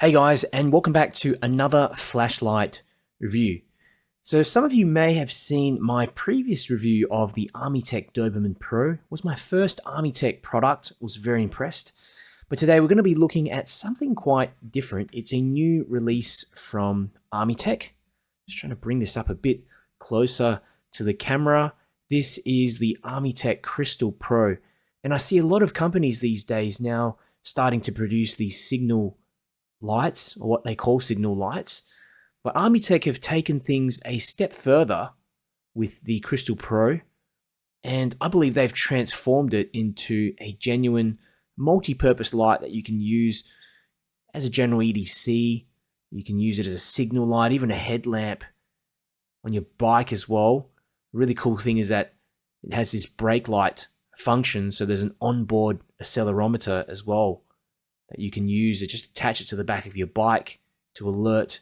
Hey guys, and welcome back to another flashlight review. So some of you may have seen my previous review of the Armytek Doberman Pro. It was my first Armytek product. I was very impressed. But today we're going to be looking at something quite different. It's a new release from Armytek. Just trying to bring this up a bit closer to the camera. This is the Armytek Crystal Pro. And I see a lot of companies these days now starting to produce these signal lights, or what they call signal lights. But Armytek have taken things a step further with the Crystal Pro, and I believe they've transformed it into a genuine multi-purpose light that you can use as a general EDC. You can use it as a signal light, even a headlamp on your bike as well. The really cool thing is that it has this brake light function, so there's an onboard accelerometer as well that you can use. It just attach it to the back of your bike to alert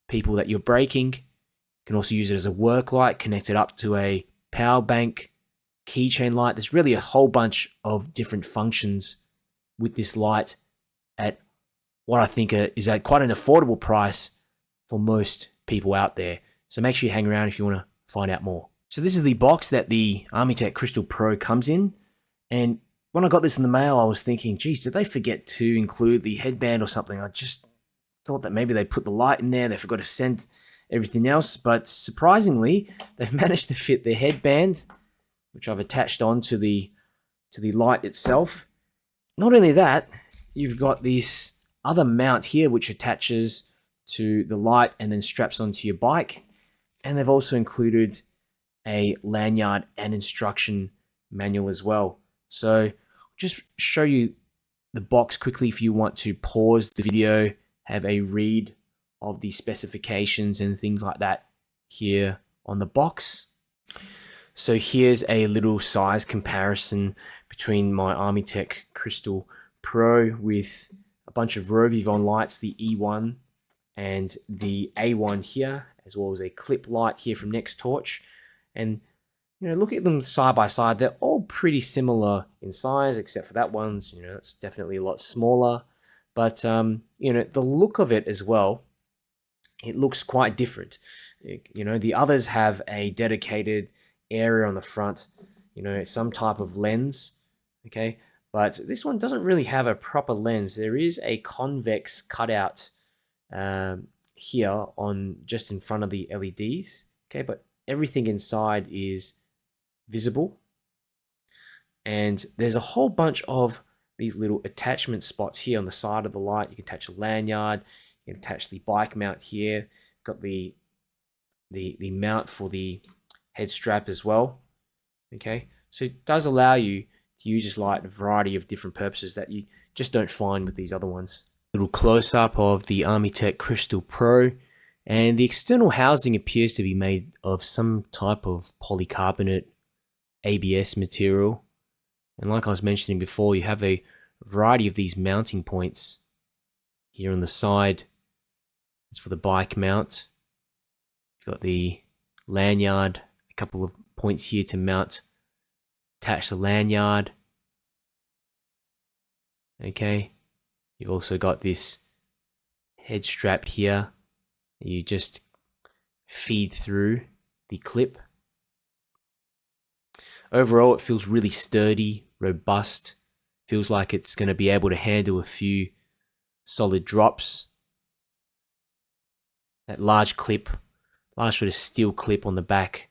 people that you're braking. You can also use it as a work light, connect it up to a power bank, keychain light. There's really a whole bunch of different functions with this light at what I think is at quite an affordable price for most people out there. So make sure you hang around if you want to find out more. So this is the box that the Armytek Crystal Pro comes in, and when I got this in the mail, I was thinking, geez, did they forget to include the headband or something? I just thought that maybe they put the light in there, they forgot to send everything else, but surprisingly, they've managed to fit the headband, which I've attached onto the light itself. Not only that, you've got this other mount here, which attaches to the light and then straps onto your bike. And they've also included a lanyard and instruction manual as well. So just show you the box quickly if you want to pause the video, have a read of the specifications and things like that here on the box. So here's a little size comparison between my Armytek Crystal Pro with a bunch of Rovivon lights, the E1 and the A1 here, as well as a clip light here from Next Torch. And look at them side by side. They're all pretty similar in size, except for that one's, it's definitely a lot smaller. But, the look of it as well, it looks quite different. The others have a dedicated area on the front, some type of lens, okay? But this one doesn't really have a proper lens. There is a convex cutout here just in front of the LEDs, okay? But everything inside is visible, and there's a whole bunch of these little attachment spots here on the side of the light. You can attach a lanyard, you can attach the bike mount here, got the mount for the head strap as well, okay? So it does allow you to use this light in a variety of different purposes that you just don't find with these other ones. A little close-up of the Armytek Crystal Pro, and the external housing appears to be made of some type of polycarbonate ABS material. And like I was mentioning before, you have a variety of these mounting points here on the side. It's for the bike mount. You've got the lanyard, a couple of points here to attach the lanyard. Okay, you've also got this head strap here. You just feed through the clip. Overall, it feels really sturdy, robust. Feels like it's going to be able to handle a few solid drops. That large sort of steel clip on the back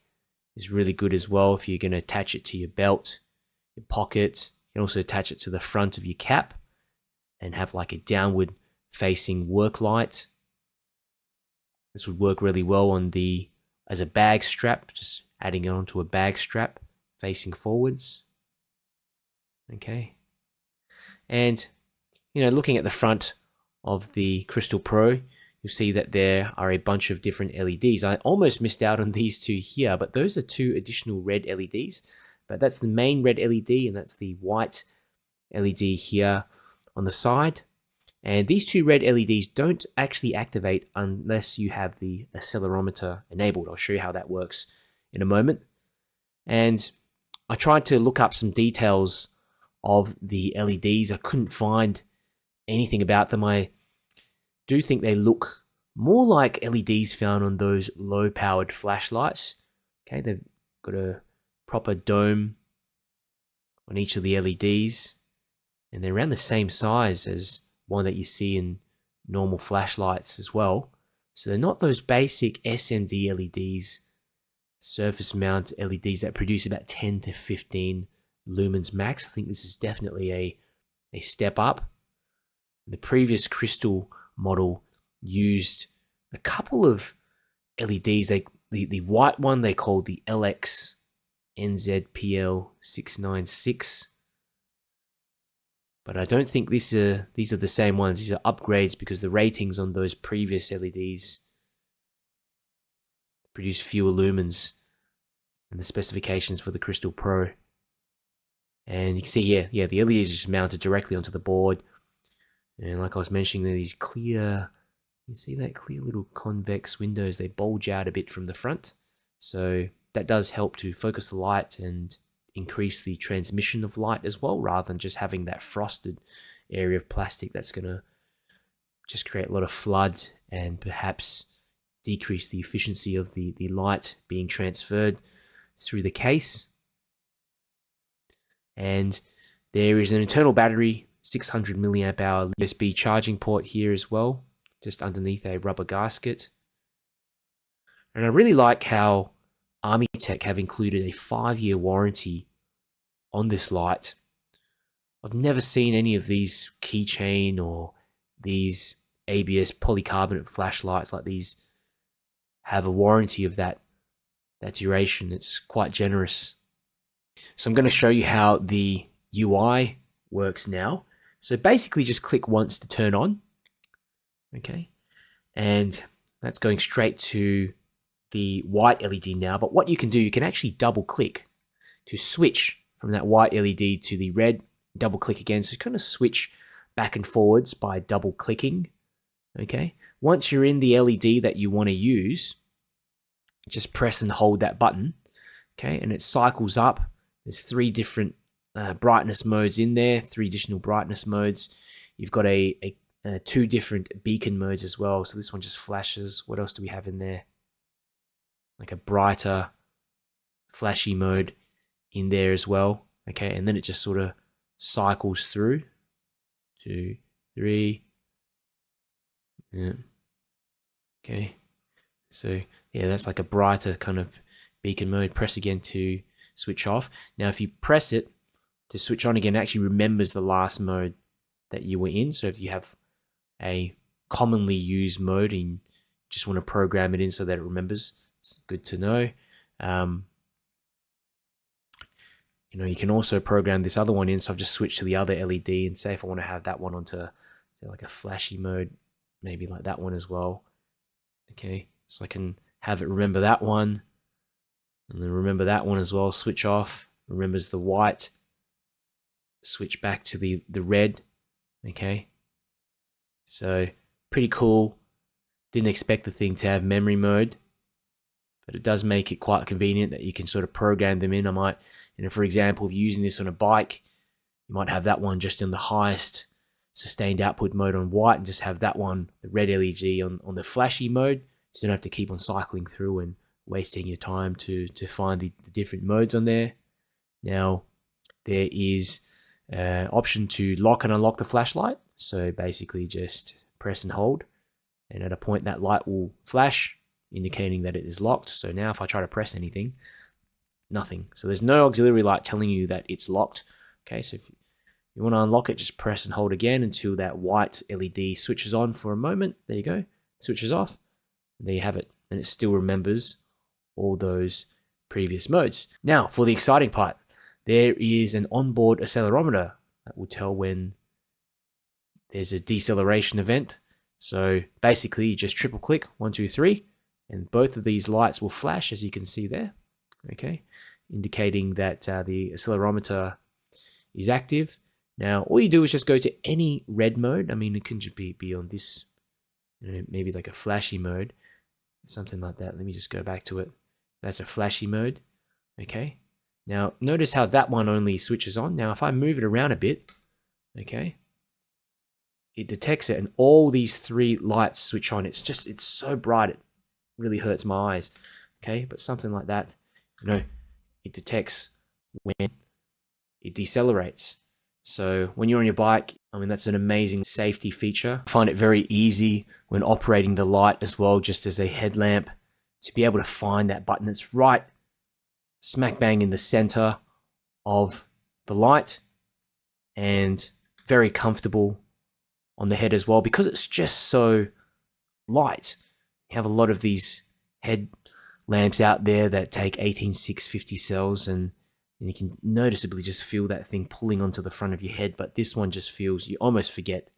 is really good as well if you're going to attach it to your belt, your pocket. You can also attach it to the front of your cap and have like a downward facing work light. This would work really well as a bag strap, just adding it onto a bag strap facing forwards. Okay. And, looking at the front of the Crystal Pro, you'll see that there are a bunch of different LEDs. I almost missed out on these two here, but those are two additional red LEDs. But that's the main red LED, and that's the white LED here on the side. And these two red LEDs don't actually activate unless you have the accelerometer enabled. I'll show you how that works in a moment. And I tried to look up some details of the LEDs. I couldn't find anything about them. I do think they look more like LEDs found on those low-powered flashlights. Okay, they've got a proper dome on each of the LEDs, and they're around the same size as one that you see in normal flashlights as well. So they're not those basic SMD LEDs, surface mount LEDs that produce about 10 to 15 lumens max. I think this is definitely a step up. The previous Crystal model used a couple of LEDs. The white one they called the LX NZPL696, but I don't think these are the same ones. These are upgrades because the ratings on those previous LEDs produce fewer lumens than the specifications for the Crystal Pro. And you can see here, yeah, the LEDs are just mounted directly onto the board. And like I was mentioning, these clear, you see that clear little convex windows, they bulge out a bit from the front. So that does help to focus the light and increase the transmission of light as well, rather than just having that frosted area of plastic that's going to just create a lot of flood and perhaps decrease the efficiency of the light being transferred through the case. And there is an internal battery, 600 milliamp hour USB charging port here as well, just underneath a rubber gasket. And I really like how Armytek have included a 5-year warranty on this light. I've never seen any of these keychain or these ABS polycarbonate flashlights like these have a warranty of that duration. It's quite generous. So I'm going to show you how the UI works now. So basically just click once to turn on. Okay. And that's going straight to the white LED now. But what you can do, you can actually double click to switch from that white LED to the red. Double click again. So kind of switch back and forwards by double clicking. Okay. Once you're in the LED that you want to use, just press and hold that button. Okay. And it cycles up. There's 3 different brightness modes in there, 3 additional brightness modes. You've got 2 different beacon modes as well. So this one just flashes. What else do we have in there? Like a brighter, flashy mode in there as well. Okay, and then it just sort of cycles through. 2, 3. Yeah. Okay. So yeah, that's like a brighter kind of beacon mode. Press again to switch off. Now, if you press it to switch on again, it actually remembers the last mode that you were in. So if you have a commonly used mode and you just want to program it in so that it remembers, it's good to know. You can also program this other one in. So I've just switched to the other LED and say if I want to have that one onto like a flashy mode, maybe like that one as well. Okay, so I can have it remember that one and then remember that one as well. Switch off, remembers the white, switch back to the red. Okay, so pretty cool. Didn't expect the thing to have memory mode, but it does make it quite convenient that you can sort of program them in. For example, if you're using this on a bike, you might have that one just in the highest sustained output mode on white and just have that one, the red LED, on the flashy mode. So you don't have to keep on cycling through and wasting your time to find the different modes on there. Now, there is an option to lock and unlock the flashlight. So basically just press and hold, and at a point that light will flash, indicating that it is locked. So now if I try to press anything, nothing. So there's no auxiliary light telling you that it's locked. Okay, so if you want to unlock it, just press and hold again until that white LED switches on for a moment. There you go. Switches off. There you have it. And it still remembers all those previous modes. Now, for the exciting part, there is an onboard accelerometer that will tell when there's a deceleration event. So basically, you just triple click 1, 2, 3, and both of these lights will flash, as you can see there. Okay, indicating that the accelerometer is active. Now, all you do is just go to any red mode. I mean, it can just be on this, maybe like a flashy mode, something like that. Let me just go back to it. That's a flashy mode. Okay. Now, notice how that one only switches on. Now, if I move it around a bit, okay, it detects it, and all these three lights switch on. It's so bright, it really hurts my eyes. Okay, but something like that, it detects when it decelerates. So when you're on your bike, I mean, that's an amazing safety feature. I find it very easy when operating the light as well, just as a headlamp, to be able to find that button. It's right smack bang in the center of the light, and very comfortable on the head as well, because it's just so light. You have a lot of these headlamps out there that take 18650 cells, and you can noticeably just feel that thing pulling onto the front of your head, but this one just feels, you almost forget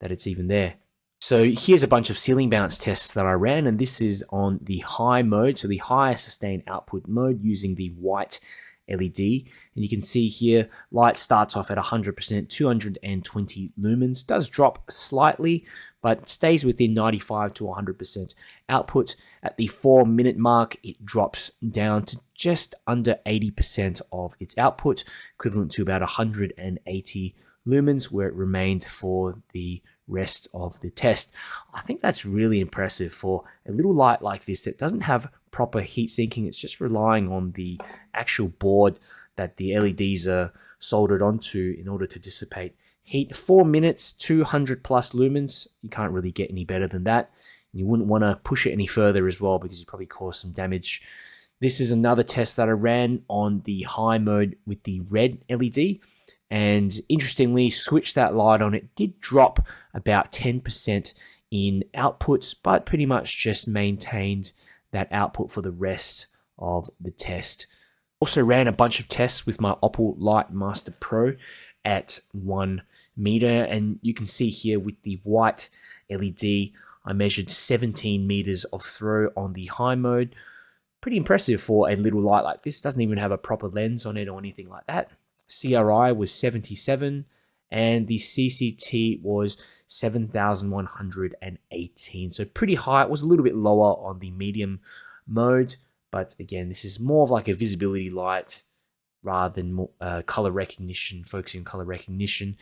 that it's even there. So here's a bunch of ceiling bounce tests that I ran, and this is on the high mode, so the higher sustained output mode, using the white LED. And you can see here, light starts off at 100%, 220 lumens, does drop slightly, but stays within 95 to 100% output. At the 4-minute mark, it drops down to just under 80% of its output, equivalent to about 180 lumens, where it remained for the rest of the test. I think that's really impressive for a little light like this that doesn't have proper heat sinking. It's just relying on the actual board that the LEDs are soldered onto in order to dissipate heat. 4 minutes, 200 plus lumens. You can't really get any better than that. You wouldn't want to push it any further as well, because you probably cause some damage. This is another test that I ran on the high mode with the red LED. And interestingly, switched that light on, it did drop about 10% in outputs, but pretty much just maintained that output for the rest of the test. Also ran a bunch of tests with my Opal Light Master Pro at 1 meter, and you can see here with the white LED, I measured 17 meters of throw on the high mode. Pretty impressive for a little light like this. Doesn't even have a proper lens on it or anything like that. CRI was 77, and the CCT was 7,118. So pretty high. It was a little bit lower on the medium mode, but again, this is more of like a visibility light rather than more, color recognition, focusing on color recognition.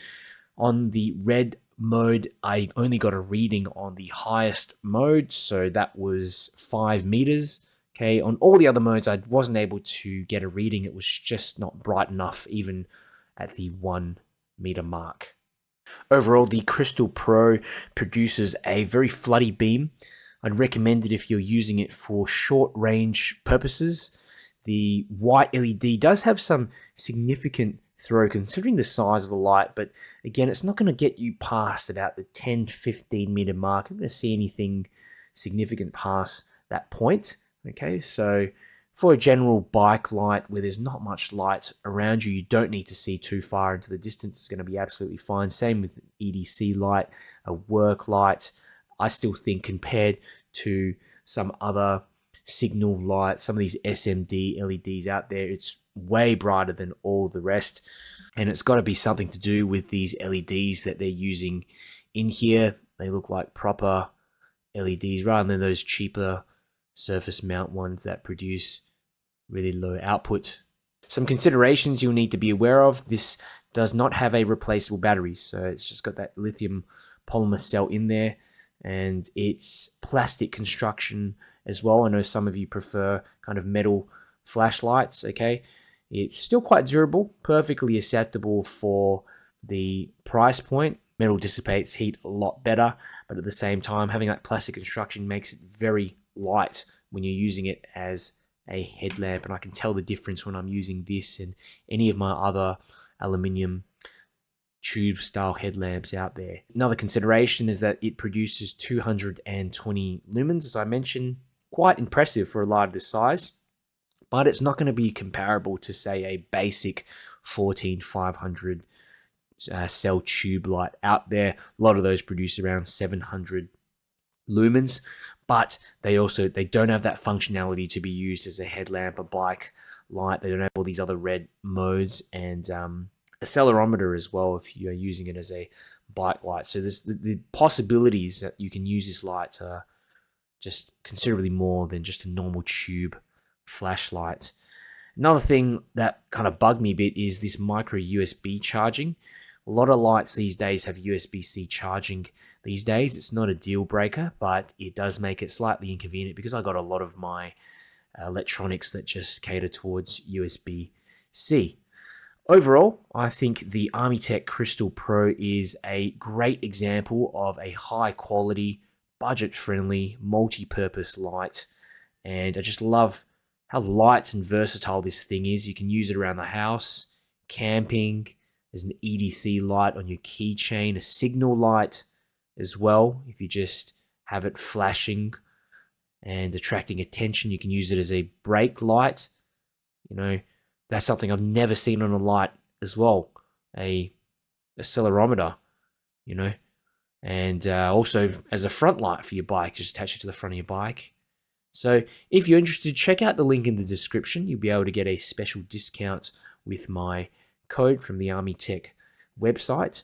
On the red mode, I only got a reading on the highest mode, so that was 5 meters. Okay, on all the other modes, I wasn't able to get a reading. It was just not bright enough, even at the 1 meter mark. Overall, the Crystal Pro produces a very floody beam. I'd recommend it if you're using it for short range purposes. The white LED does have some significant throw considering the size of the light, but again, it's not going to get you past about the 10-15 meter mark. I'm going to see anything significant past that point. Okay, so for a general bike light where there's not much light around you, you don't need to see too far into the distance. It's going to be absolutely fine. Same with an EDC light, a work light. I still think compared to some other signal lights, some of these SMD LEDs out there, it's way brighter than all the rest. And it's got to be something to do with these LEDs that they're using in here. They look like proper LEDs rather than those cheaper surface mount ones that produce really low output. Some considerations you'll need to be aware of: this does not have a replaceable battery, so it's just got that lithium polymer cell in there, and it's plastic construction as well. I know some of you prefer kind of metal flashlights. Okay, it's still quite durable, perfectly acceptable for the price point. Metal dissipates heat a lot better, but at the same time, having that plastic construction makes it very light when you're using it as a headlamp, and I can tell the difference when I'm using this and any of my other aluminium tube style headlamps out there. Another consideration is that it produces 220 lumens, as I mentioned. Quite impressive for a light of this size, but it's not going to be comparable to, say, a basic 14500 cell tube light out there. A lot of those produce around 700 lumens, but they don't have that functionality to be used as a headlamp, a bike light. They don't have all these other red modes, and accelerometer as well if you're using it as a bike light. So there's the possibilities that you can use this light are just considerably more than just a normal tube flashlight. Another thing that kind of bugged me a bit is this micro USB charging. A lot of lights these days have USB-C charging these days. It's not a deal breaker, but it does make it slightly inconvenient because I got a lot of my electronics that just cater towards USB-C. Overall, I think the Armytek Crystal Pro is a great example of a high quality, budget-friendly, multi-purpose light. And I just love how light and versatile this thing is. You can use it around the house, camping. There's an EDC light on your keychain, a signal light as well. If you just have it flashing and attracting attention, you can use it as a brake light. You know, that's something I've never seen on a light as well. A accelerometer, you know, and also as a front light for your bike, just attach it to the front of your bike. So if you're interested, check out the link in the description. You'll be able to get a special discount with my code from the Armytek website.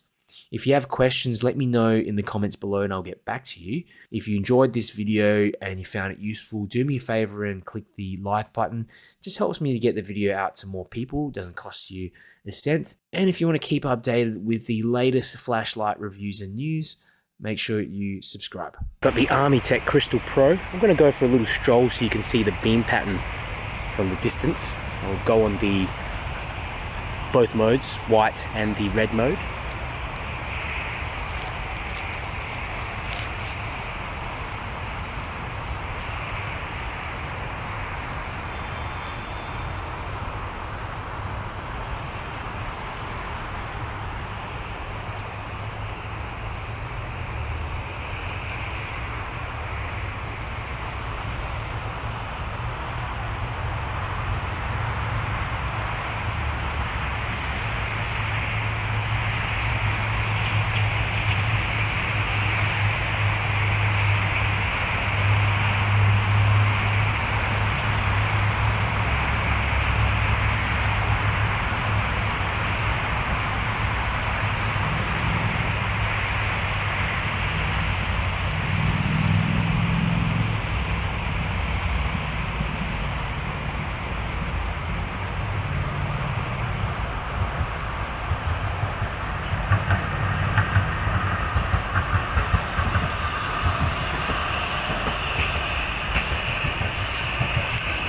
If you have questions, let me know in the comments below and I'll get back to you. If you enjoyed this video and you found it useful, do me a favor and click the like button. It just helps me to get the video out to more people. It doesn't cost you a cent. And if you want to keep updated with the latest flashlight reviews and news, make sure you subscribe. Got the Armytek Crystal Pro. I'm going to go for a little stroll so you can see the beam pattern from the distance. I'll go on the both modes, white and the red mode.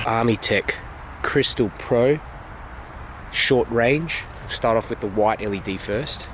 Armytek Crystal Pro, short range. We'll start off with the white LED first.